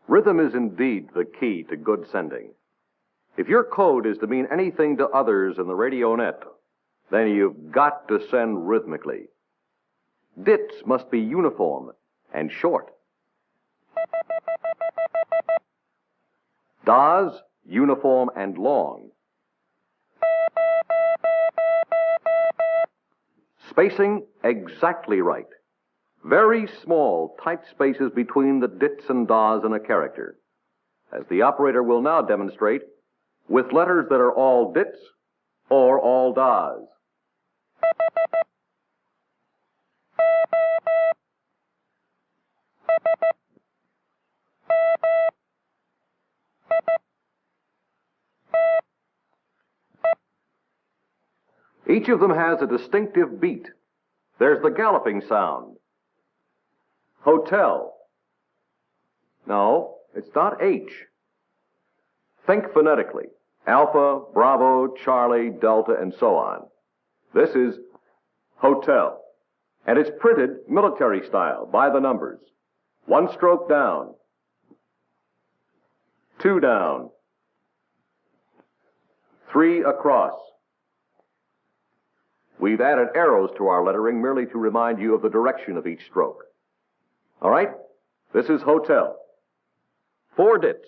Rhythm is indeed the key to good sending. If your code is to mean anything to others in the radio net, then you've got to send rhythmically. Dits must be uniform and short. Das, uniform and long. Spacing exactly right. Very small, tight spaces between the dits and das in a character, as the operator will now demonstrate with letters that are all dits or all das. Each of them has a distinctive beat. There's the galloping sound. Hotel. No, it's not H. Think phonetically. Alpha, Bravo, Charlie, Delta, and so on. This is hotel. And it's printed military style, by the numbers. 1 stroke down. 2 down. 3 across. We've added arrows to our lettering merely to remind you of the direction of each stroke. All right? This is hotel. 4 dits,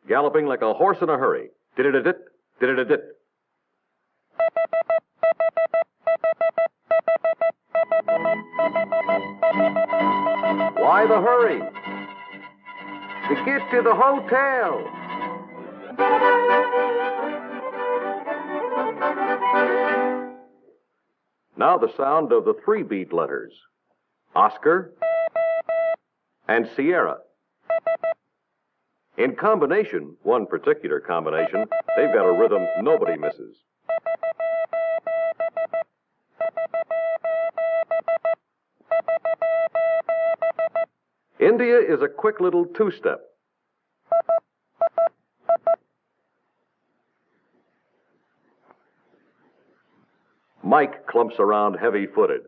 galloping like a horse in a hurry. Did-it-a-dit, did-it-a-dit. Why the hurry? To get to the hotel. Now the sound of the 3-beat letters. Oscar and Sierra. In combination, one particular combination, they've got a rhythm nobody misses. India is a quick little 2-step. Mike clumps around heavy-footed.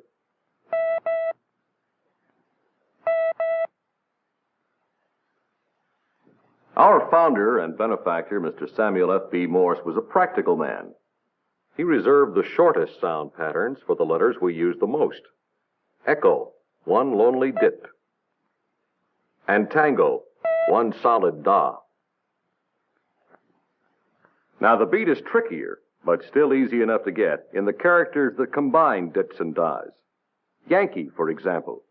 Our founder and benefactor, Mr. Samuel F.B. Morse, was a practical man. He reserved the shortest sound patterns for the letters we use the most. Echo, 1 lonely dit. And tango, 1 solid da. Now the beat is trickier, but still easy enough to get, in the characters that combine dits and das. Yankee, for example.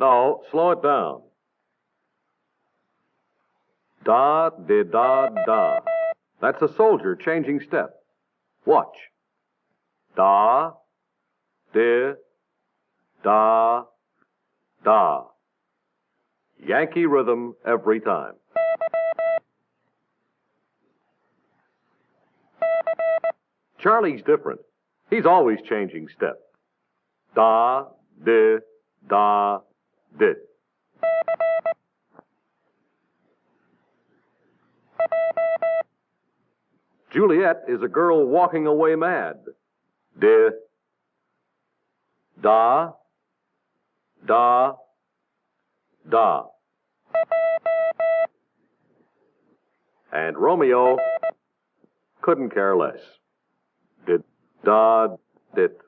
No, slow it down. Da, di, da, da. That's a soldier changing step. Watch. Da, di, da, da. Yankee rhythm every time. Charlie's different. He's always changing step. Da, di, da, di. Juliet is a girl walking away mad. Di, da, da, da. And Romeo couldn't care less. Did, da, dit.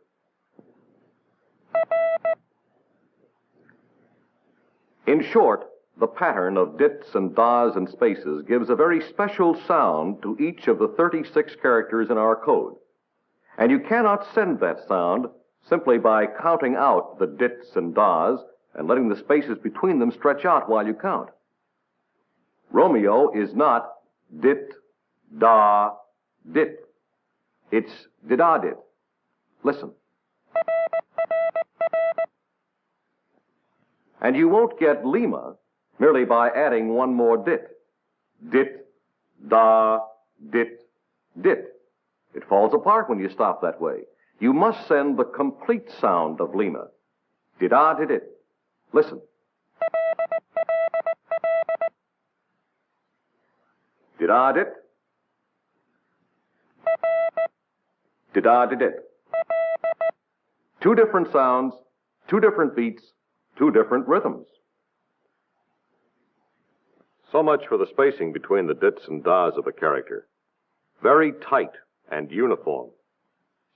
In short, the pattern of dits and das and spaces gives a very special sound to each of the 36 characters in our code. And you cannot send that sound simply by counting out the dits and das and letting the spaces between them stretch out while you count. Romeo is not dit, da, dit. It's did-a-dit. Listen. And you won't get Lima merely by adding 1 more dit. Dit, da, dit, dit. It falls apart when you stop that way. You must send the complete sound of Lima. Did-a-dit-dit. Listen. Did-a-dit. da-da-da-dit. Two different sounds, two different beats, two different rhythms. So much for the spacing between the dits and das of a character. Very tight and uniform.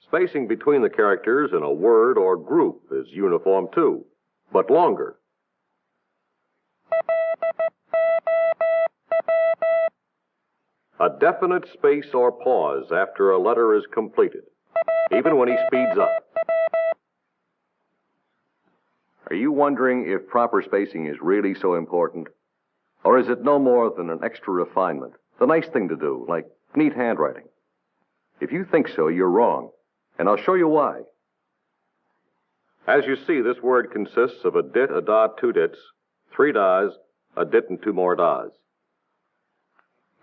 Spacing between the characters in a word or group is uniform too, but longer. A definite space or pause after a letter is completed, even when he speeds up. Are you wondering if proper spacing is really so important? Or is it no more than an extra refinement, the nice thing to do, like neat handwriting? If you think so, you're wrong, and I'll show you why. As you see, this word consists of a dit, a da, two dits, three das, a dit, and two more das.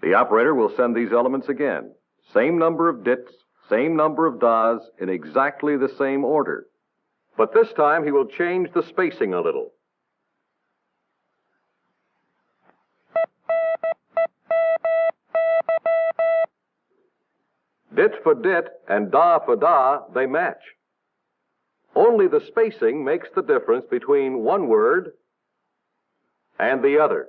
The operator will send these elements again. Same number of dits, same number of das, in exactly the same order. But this time he will change the spacing a little. Dit for dit and da for da, they match. Only the spacing makes the difference between one word and the other.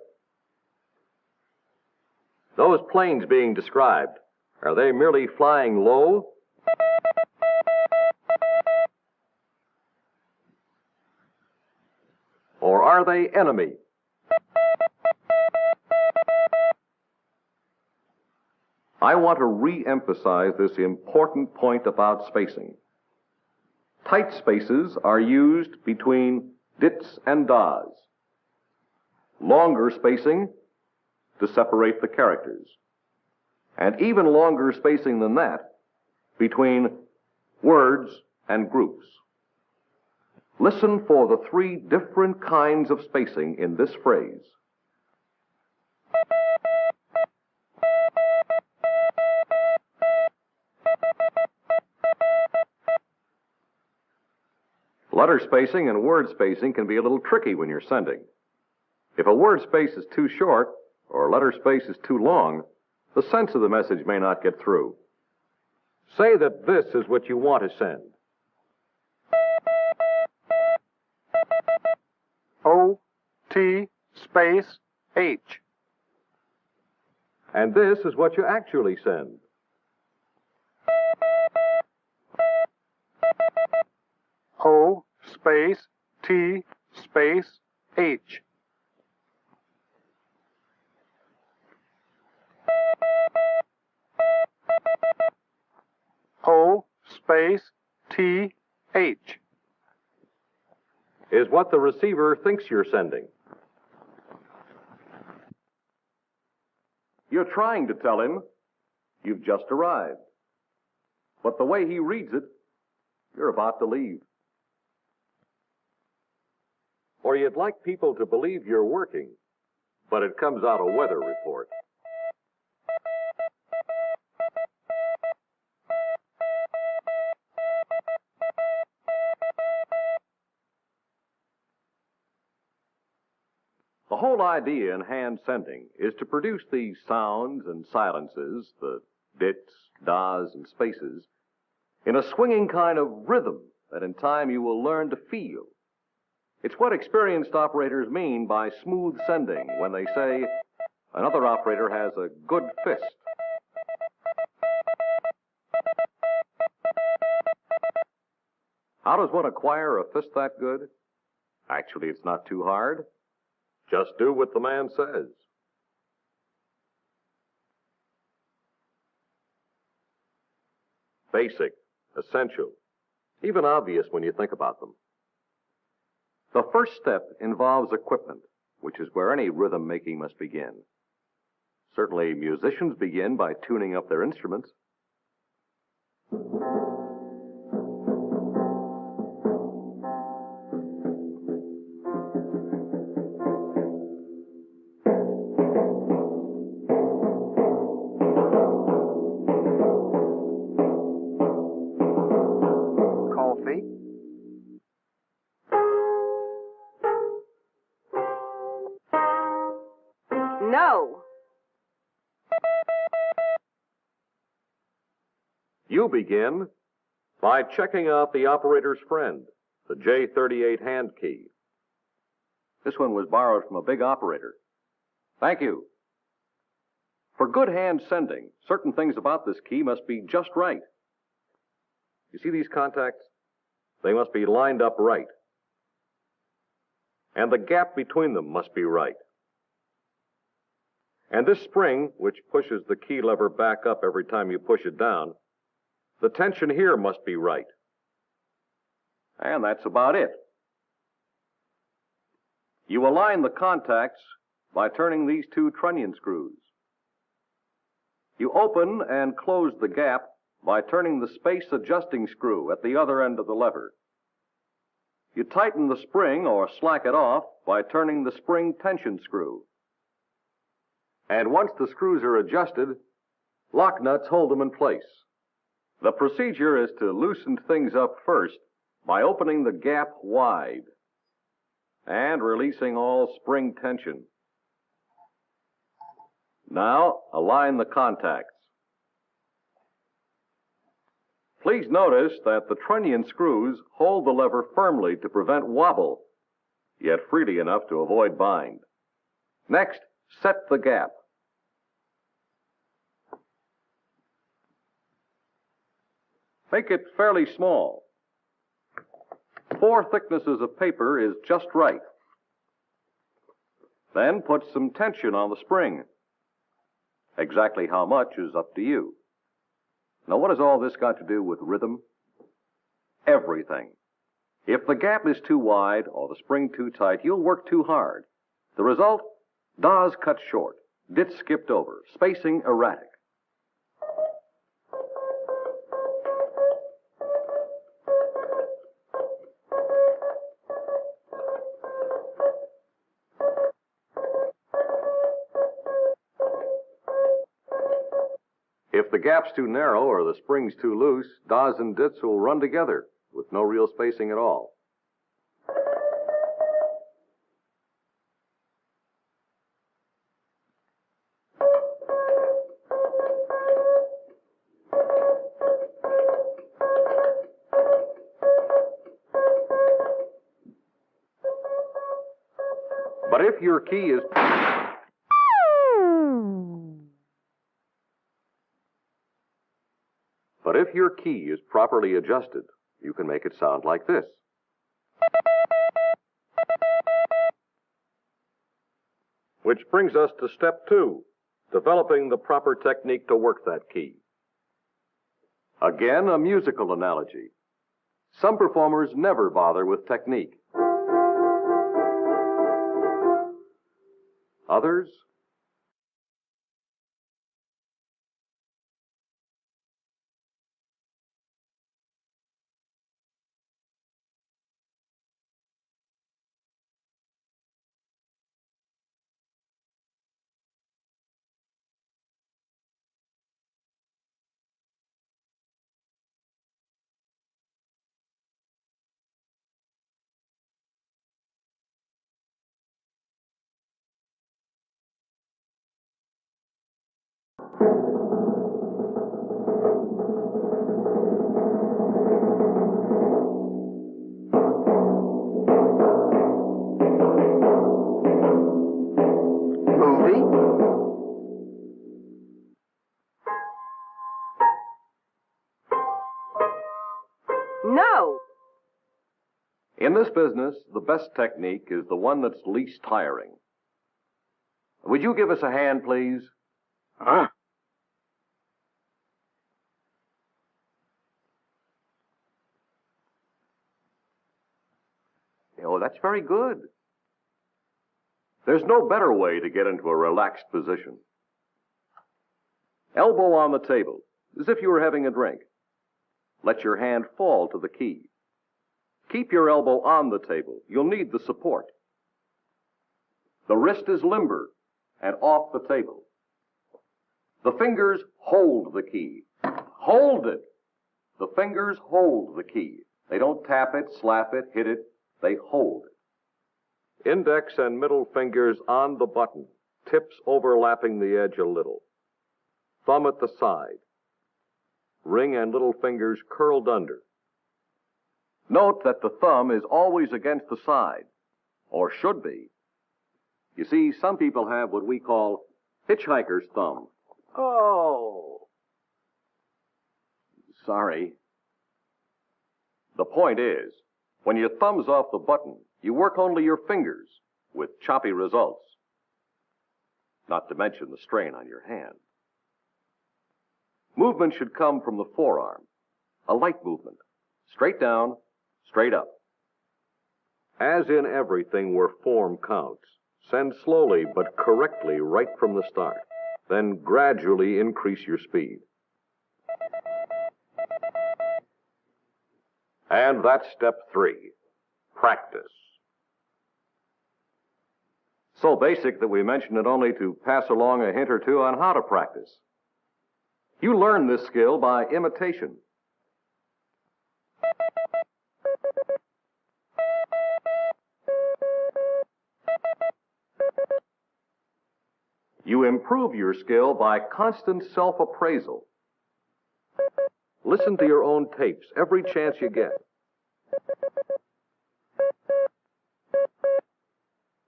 Those planes being described, are they merely flying low? Or are they enemy? I want to re-emphasize this important point about spacing. Tight spaces are used between dits and das. Longer spacing to separate the characters. And even longer spacing than that between words and groups. Listen for the three different kinds of spacing in this phrase. Letter spacing and word spacing can be a little tricky when you're sending. If a word space is too short or a letter space is too long, the sense of the message may not get through. Say that this is what you want to send. O-T space H. And this is what you actually send. O space T space H. O space T H. Is what the receiver thinks you're sending. You're trying to tell him you've just arrived. But the way he reads it, you're about to leave. Or you'd like people to believe you're working, but it comes out a weather report. The whole idea in hand sending is to produce these sounds and silences, the dits, das, and spaces, in a swinging kind of rhythm that in time you will learn to feel. It's what experienced operators mean by smooth sending when they say another operator has a good fist. How does one acquire a fist that good? Actually, it's not too hard. Just do what the man says. Basic, essential, even obvious when you think about them. The first step involves equipment, which is where any rhythm making must begin. Certainly, musicians begin by tuning up their instruments. Coffee. No. You begin By checking out the operator's friend, the J38 hand key. This one was borrowed from a big operator. Thank you. For good hand sending, certain things about this key must be just right. You see these contacts? They must be lined up right. And the gap between them must be right. And this spring, which pushes the key lever back up every time you push it down, the tension here must be right. And that's about it. You align the contacts by turning these two trunnion screws. You open and close the gap by turning the space adjusting screw at the other end of the lever. You tighten the spring or slack it off by turning the spring tension screw. And once the screws are adjusted, lock nuts hold them in place. The procedure is to loosen things up first by opening the gap wide and releasing all spring tension. Now, align the contacts. Please notice that the trunnion screws hold the lever firmly to prevent wobble, yet freely enough to avoid bind. Next, set the gap. Make it fairly small. 4 thicknesses of paper is just right. Then put some tension on the spring. Exactly how much is up to you. Now, what has all this got to do with rhythm? Everything. If the gap is too wide or the spring too tight, you'll work too hard. The result? Do's cut short, dits skipped over, spacing erratic. If the gap's too narrow or the spring's too loose, do's and dits will run together with no real spacing at all. But if your key is... But if your key is properly adjusted, you can make it sound like this. Which brings us to step 2, developing the proper technique to work that key. Again, a musical analogy. Some performers never bother with technique. Others No. In this business, the best technique is the one that's least tiring. Would you give us a hand, please? Huh? Oh, that's very good. There's no better way to get into a relaxed position. Elbow on the table, as if you were having a drink. Let your hand fall to the key. Keep your elbow on the table. You'll need the support. The wrist is limber and off the table. The fingers hold the key. Hold it. The fingers hold the key. They don't tap it, slap it, hit it. They hold it. Index and middle fingers on the button, tips overlapping the edge a little. Thumb at the side. ring and little fingers curled under. Note that the thumb is always against the side, or should be. You see, some people have what we call hitchhiker's thumb. Oh! Sorry. The point is, when your thumb's off the button, you work only your fingers, with choppy results. Not to mention the strain on your hand. Movement should come from the forearm. A light movement. Straight down, straight up. As in everything where form counts, send slowly but correctly right from the start. Then gradually increase your speed. And that's step 3. Practice. So basic that we mention it only to pass along a hint or two on how to practice. You learn this skill by imitation. You improve your skill by constant self-appraisal. Listen to your own tapes every chance you get.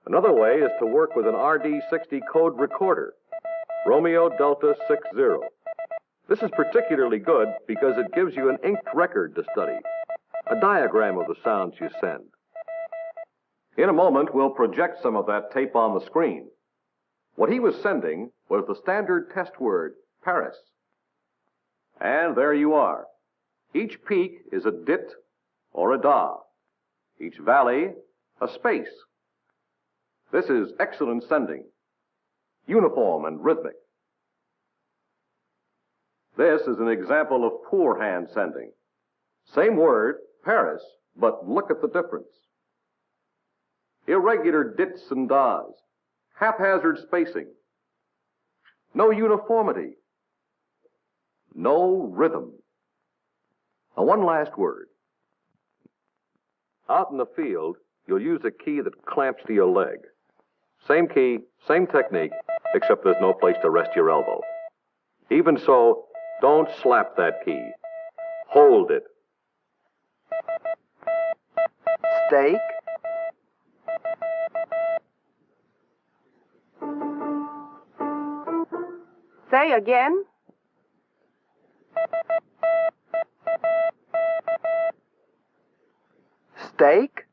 Another way is to work with an RD60 code recorder, Romeo Delta 60. This is particularly good because it gives you an inked record to study, a diagram of the sounds you send. In a moment, we'll project some of that tape on the screen. What he was sending was the standard test word, Paris. And there you are. Each peak is a dit or a da. Each valley, a space. This is excellent sending, uniform and rhythmic. This is an example of poor hand sending. Same word, Paris, but look at the difference. Irregular dits and das, haphazard spacing, no uniformity, no rhythm. Now, one last word. Out in the field, you'll use a key that clamps to your leg. Same key, same technique, except there's no place to rest your elbow. Even so, don't slap that key. Hold it. Steak. Say again. Steak.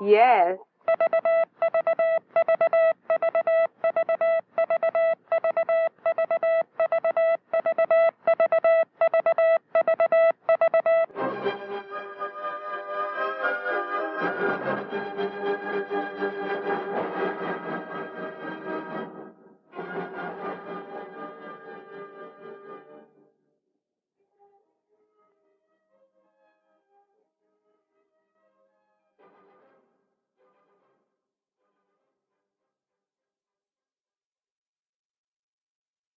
Yes.